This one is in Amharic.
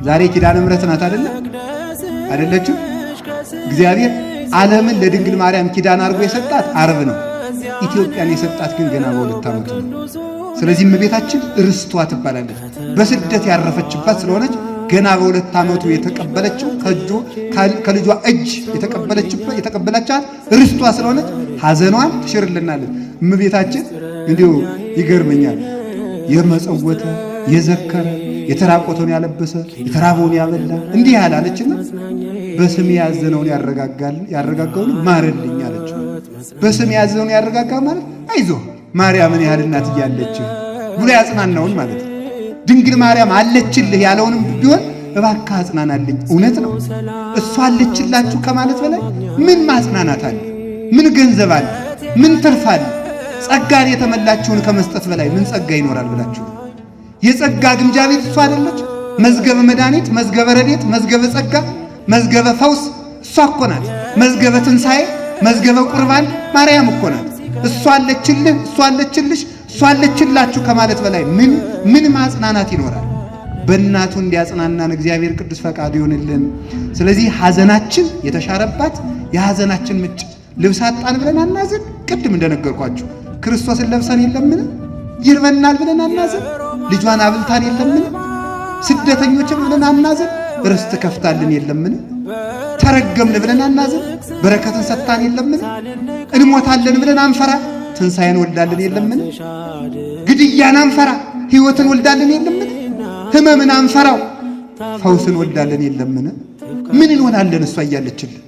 ዛሬ ኪዳነ ምሕረት ናት አይደለችም? እግዚአብሔር ዓለምን ለድንግል ማርያም ኪዳን አድርጎ የሰጣት ዓርብ ነው። ኢትዮጵያን የሰጣት ግን ገና በ2 ዓመቱ ነው። ስለዚህ እመቤታችን ርስቷ ትባላለች። በስደት ያረፈችባት ስለሆነች ገና በ2 ዓመቱ የተቀበለችው ከልጇ እጅ የተቀበለቻት ርስቷ ስለሆነች ሐዘኗን ትሽርልናለች። እመቤታችን እንዲሁ ይገርመኛል። የመጸወተ የዘከረ የተራቆተውን ያለበሰ የተራበውን ያበላ እንዲህ ያላለችና በስም ያዘነውን ያረጋጋውን ማረልኝ አለች። በስም ያዘነውን ያረጋጋ ማለት አይዞህ ማርያምን ያህል እናት እያለች ብሎ ያጽናናውን ማለት ነው። ድንግል ማርያም አለችልህ ያለውንም ቢሆን እባክህ አጽናናልኝ። እውነት ነው። እሷ አለችላችሁ ከማለት በላይ ምን ማጽናናት አለ? ምን ገንዘብ አለ? ምን ትርፍ አለ? ጸጋን የተመላችውን ከመስጠት በላይ ምን ጸጋ ይኖራል ብላችሁ? የጸጋ ግምጃ ቤት እሷ አይደለች? መዝገበ መድኃኒት፣ መዝገበ ረድኤት፣ መዝገበ ጸጋ፣ መዝገበ ፈውስ እሷ እኮ ናት። መዝገበ ትንሣኤ፣ መዝገበ ቁርባን ማርያም እኮ ናት። እሷ አለችልህ፣ እሷ አለችልሽ፣ እሷ አለችላችሁ ከማለት በላይ ምን ማጽናናት ይኖራል? በእናቱ እንዲያጽናናን እግዚአብሔር ቅዱስ ፈቃዱ ይሆንልን። ስለዚህ ሐዘናችን የተሻረባት የሐዘናችን ምንጭ ልብስ አጣን ብለን አናዝን። ቅድም እንደነገርኳችሁ ክርስቶስን ለብሰን የለምን? ይርበናል ብለን አናዝን። ልጇን አብልታን የለምን? ስደተኞችን ብለን አናዝን። ርስት ከፍታልን የለምን? ተረገምን ብለን አናዝን። በረከትን ሰጥታን የለምን? እንሞታለን ብለን አንፈራ። ትንሣኤን ወልዳልን የለምን? ግድያን አንፈራ። ሕይወትን ወልዳልን የለምን? ሕመምን አንፈራው። ፈውስን ወልዳልን የለምን? ምን እንሆናለን እሷ እያለችልን?